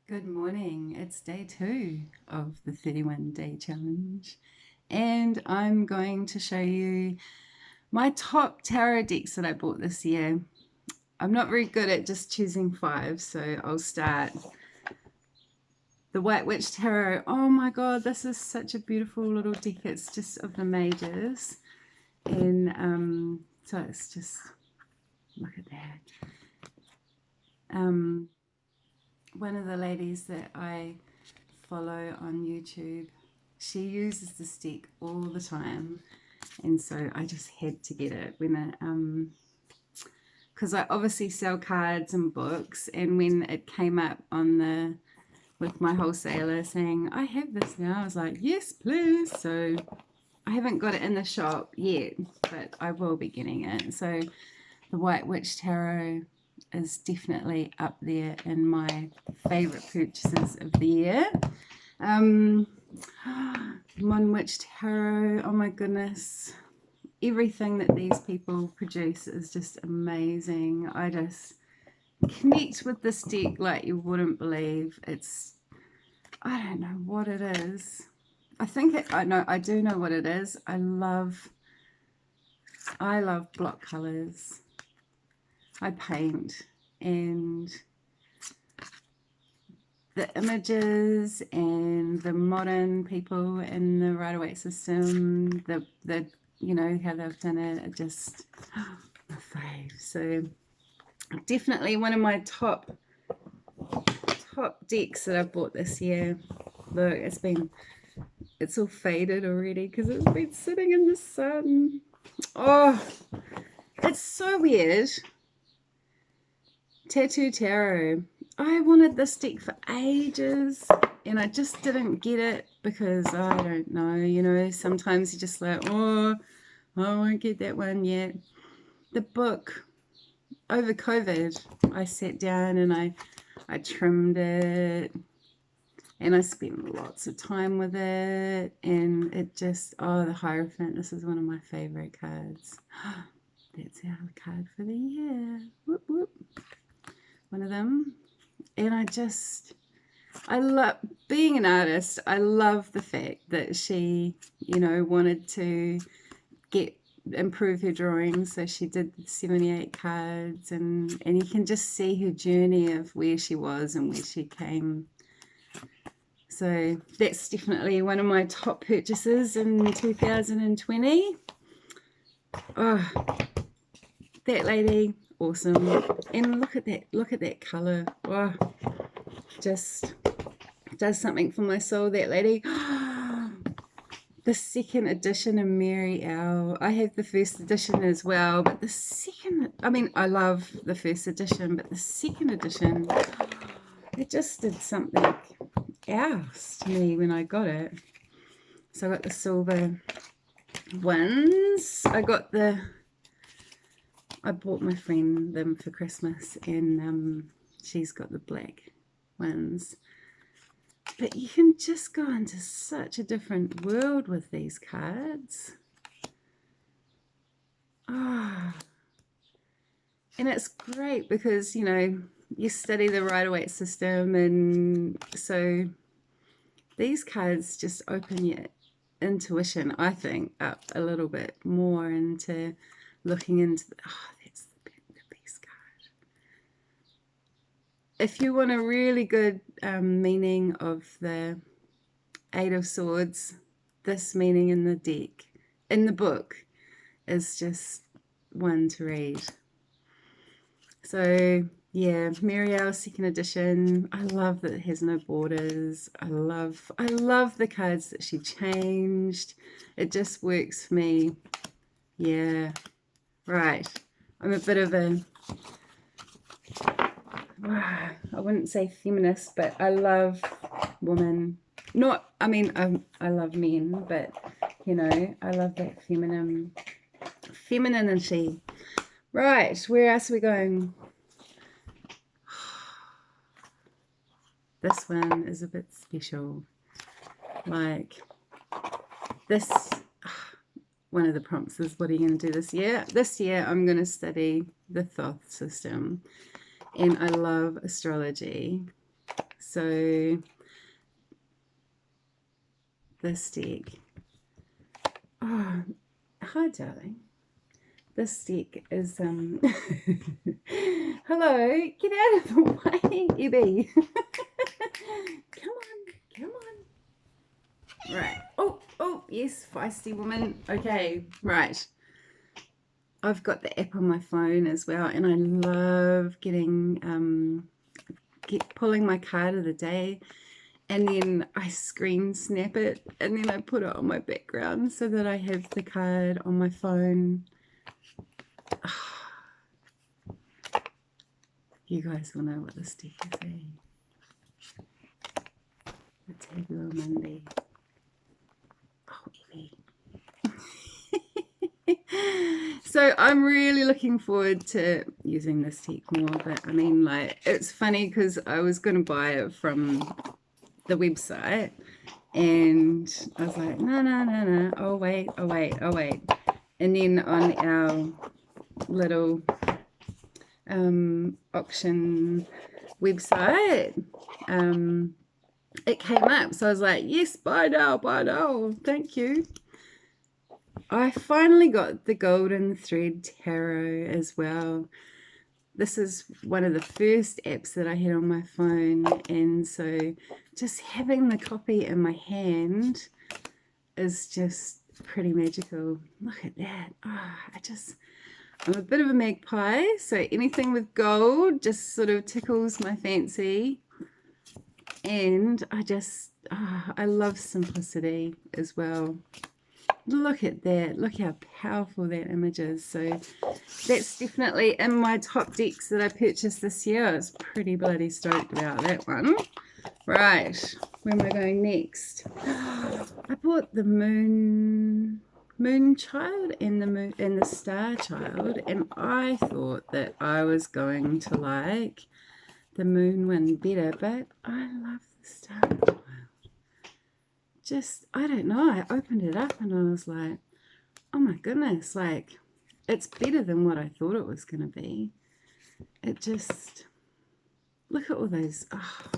Good morning. It's day 2 of the 31-day challenge, and I'm going to show you my top tarot decks that I bought this year. I'm not very good at just choosing 5, so I'll start. The White Witch Tarot. Oh my god, this is such a beautiful little deck. It's just of the majors, and so it's just, look at that. One of the ladies that I follow on YouTube, she uses this deck all the time, and so I just had to get it when it because I obviously sell cards and books, and when it came up on the with my wholesaler saying I have this now, I was like, yes please. So I haven't got it in the shop yet, but I will be getting it. So the White Witch Tarot is definitely up there in my favorite purchases of the year. Mon Witch Tarot, oh my goodness, everything that these people produce is just amazing. I just connect with this deck like you wouldn't believe. I don't know what it is. I do know what it is. I love block colors. I paint, and the images and the modern people in the Rider-Waite system, the you know how they've done it, are just my fave. So definitely one of my top decks that I bought this year. Look, it's all faded already because it's been sitting in the sun. Oh, it's so weird. Tattoo Tarot. I wanted this deck for ages, and I just didn't get it because I don't know, sometimes you're just like, oh, I won't get that one yet. The book, over COVID, I sat down and I trimmed it, and I spent lots of time with it, and it just, oh, the Hierophant, this is one of my favorite cards. That's our card for the year. Whoop, whoop. One of them. And I love being an artist. I love the fact that she, wanted to improve her drawings. So she did 78 cards, and you can just see her journey of where she was and where she came. So that's definitely one of my top purchases in 2020. Oh, that lady, awesome. And look at that color. Wow, just does something for my soul, that lady. The second edition of Marielle. I have the first edition as well, but the second, I love the first edition, but the second edition, it just did something else to me when I got it. So I got the silver ones. I bought my friend them for Christmas, and she's got the black ones. But you can just go into such a different world with these cards. Ah, and it's great because, you study the Rider-Waite system, and so these cards just open your intuition, I think, up a little bit more into looking into that's the best card. If you want a really good meaning of the Eight of Swords, this meaning in the deck, in the book, is just one to read. So yeah, Marielle second edition. I love that it has no borders. I love the cards that she changed. It just works for me. Yeah, right. I'm a bit of a, I wouldn't say feminist, but I love women. I love men, but I love that femininity. Right, where else are we going? This one is a bit special. Like this, one of the prompts is, what are you going to do this year? This year I'm going to study the Thoth system, and I love astrology. So this deck, oh, hi darling. This deck is hello, get out of the way, Evie. Come on. Right. Oh, yes, feisty woman. Okay, right. I've got the app on my phone as well, and I love getting pulling my card of the day, and then I screen snap it, and then I put it on my background so that I have the card on my phone. You guys will know what this deck is, eh? The Tabula Monday. Oh, Evie. So I'm really looking forward to using this deck more, but I mean, like, it's funny because I was going to buy it from the website, and I was like, no, oh wait. And then on our little auction website, it came up, so I was like, yes, buy now, thank you. I finally got the Golden Thread Tarot as well. This is one of the first apps that I had on my phone, and so just having the copy in my hand is just pretty magical. Look at that. Oh, I'm a bit of a magpie, so anything with gold just sort of tickles my fancy. And I love simplicity as well. Look at that. Look how powerful that image is. So that's definitely in my top decks that I purchased this year. I was pretty bloody stoked about that one. Right, where am I going next? I bought the Moon Child and the Star Child, and I thought that I was going to like the Moon one better, but I love the Star Child. I don't know, I opened it up and I was like, oh my goodness, like, it's better than what I thought it was going to be. It just, look at all those, oh,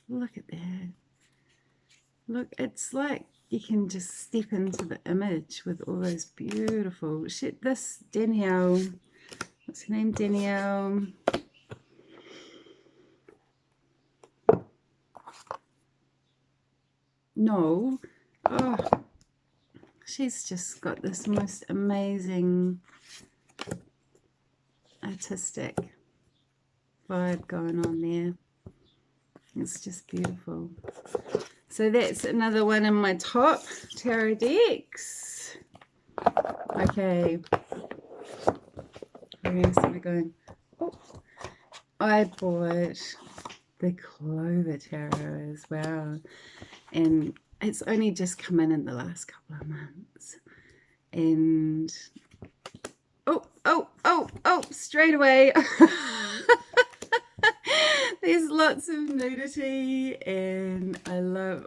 look at that. Look, it's like you can just step into the image with all those beautiful shit. This Danielle, what's her name? Danielle. No. Oh, she's just got this most amazing artistic vibe going on there. It's just beautiful. So that's another one in my top tarot decks. Okay. Where else am I going? Oh, I bought the Clover Tarot as well. And it's only just come in the last couple of months. And oh, straight away. There's lots of nudity, and I love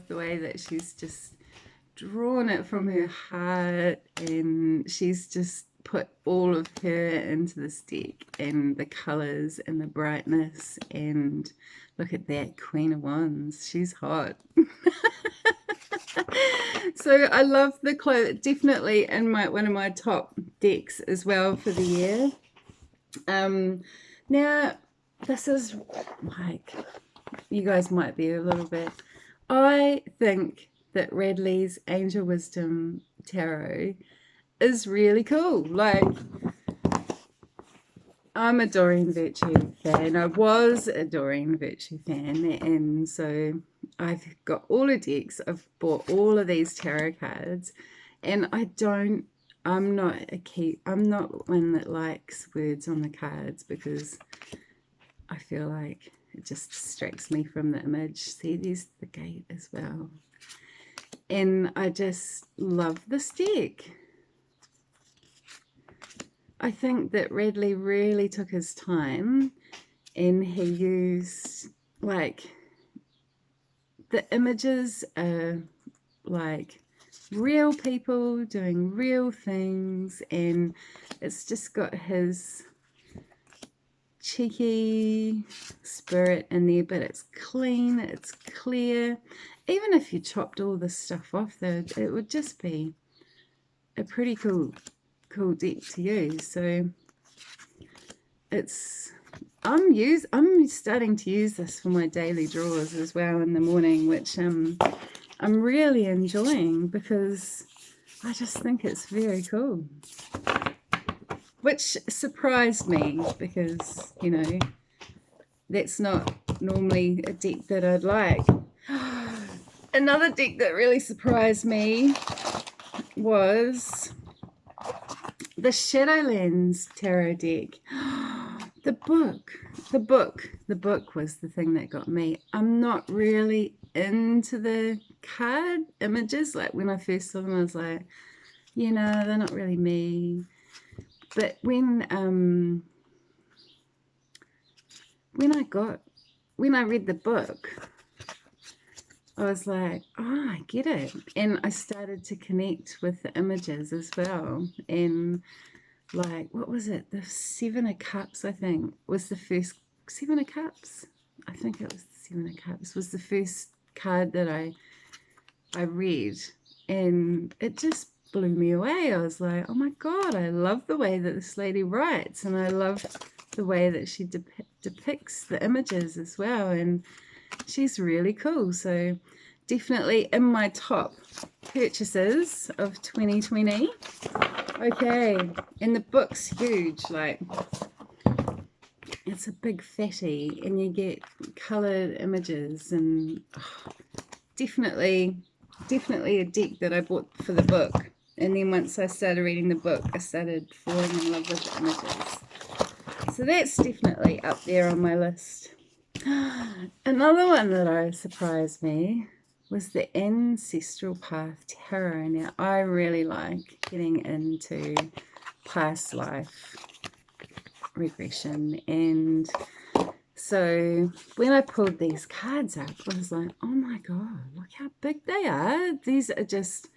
the way that she's just drawn it from her heart, and she's just put all of her into this deck, and the colors and the brightness. And look at that Queen of Wands, she's hot. So I love the Clover, definitely in one of my top decks as well for the year. Now this is like, you guys might be a little bit, I think that Radley's Angel Wisdom Tarot is really cool. Like, I'm a Doreen Virtue fan. I was a Doreen Virtue fan, and so I've got all the decks. I've bought all of these tarot cards, and I'm not one that likes words on the cards, because I feel like it just distracts me from the image. See, there's the gate as well. And I just love this deck. I think that Radley really took his time, and he used, like, the images are like real people doing real things, and it's just got his cheeky spirit in there, but it's clean, it's clear. Even if you chopped all this stuff off, though, it would just be a pretty cool deck to use. So it's I'm starting to use this for my daily draws as well in the morning, which I'm really enjoying because I just think it's very cool. Which surprised me because, you know, that's not normally a deck that I'd like. Another deck that really surprised me was the Shadowlands Tarot deck. The book was the thing that got me. I'm not really into the card images. Like when I first saw them, I was like, you know, they're not really me. But when I read the book, I was like, oh, I get it. And I started to connect with the images as well. And like, what was it? The Seven of Cups, I think, was the first. Seven of Cups? I think it was the Seven of Cups. Was the first card that I read. And it just blew me away. I was like, oh my God, I love the way that this lady writes. And I love the way that she depicts the images as well. And she's really cool. So definitely in my top purchases of 2020. Okay, and the book's huge. Like, it's a big fatty, and you get colored images, and definitely a deck that I bought for the book. And then once I started reading the book, I started falling in love with the images. So that's definitely up there on my list. Another one that surprised me was the Ancestral Path Tarot. Now, I really like getting into past life regression, and so when I pulled these cards up, I was like, oh my God, look how big they are. These are just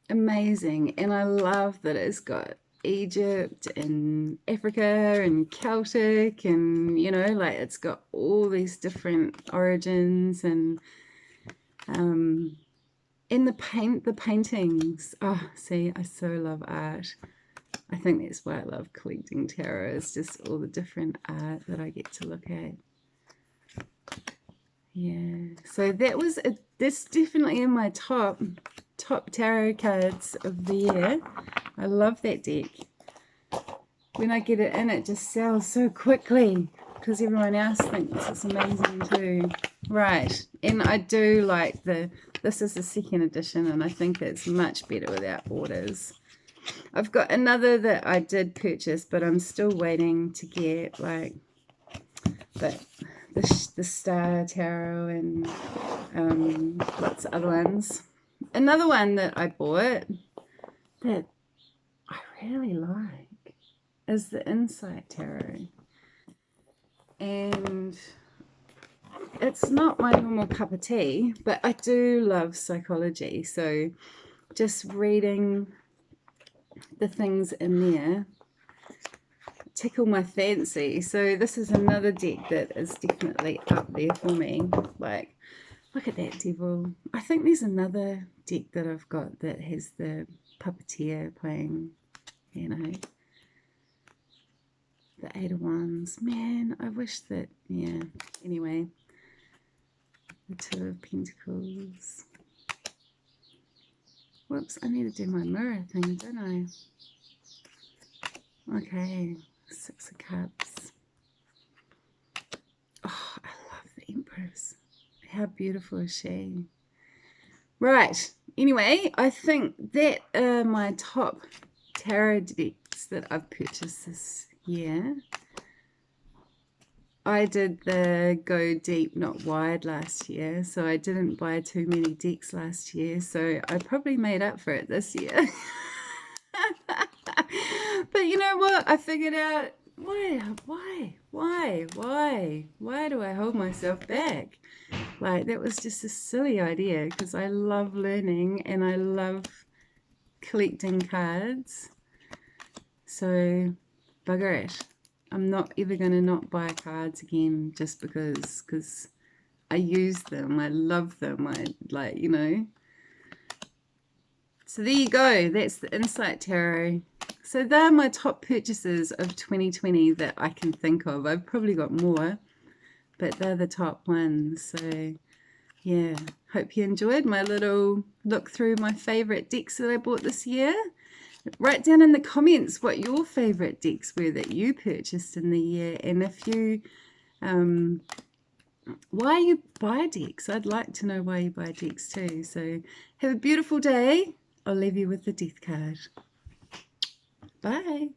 amazing, and I love that it's got Egypt and Africa and Celtic, and you know, like it's got all these different origins, and in the paintings. Oh, see, I so love art. I think that's why I love collecting tarot. It's just all the different art that I get to look at. Yeah, so that was that's definitely in my top tarot cards of the year. I love that deck. When I get it in, it just sells so quickly because everyone else thinks it's amazing too. Right, and I do like this is the second edition, and I think it's much better without borders. I've got another that I did purchase, but I'm still waiting to get like the Star Tarot and lots of other ones. Another one that I bought that I really like is the Insight Tarot. And it's not my normal cup of tea, but I do love psychology. So just reading the things in there tickle my fancy. So this is another deck that is definitely up there for me. Like, look at that devil. I think there's another deck that I've got that has the puppeteer playing, you know, the Eight of Wands. Man, I wish that, yeah. Anyway, the Two of Pentacles. Whoops, I need to do my mirror thing, don't I? Okay, Six of Cups. Oh, I love the Empress. How beautiful is she? Right, anyway, I think that are my top tarot decks that I've purchased this year. I did the go deep, not wide last year, so I didn't buy too many decks last year, so I probably made up for it this year. But you know what? I figured out, why do I hold myself back? Like, that was just a silly idea because I love learning and I love collecting cards. So, bugger it. I'm not ever going to not buy cards again just because I use them. I love them. I like, you know. So there you go. That's the Insight Tarot. So they're my top purchases of 2020 that I can think of. I've probably got more, but they're the top ones. So yeah, hope you enjoyed my little look through my favorite decks that I bought this year. Write down in the comments what your favorite decks were that you purchased in the year, and if you why you buy decks. I'd like to know why you buy decks too. So have a beautiful day. I'll leave you with the death card. Bye.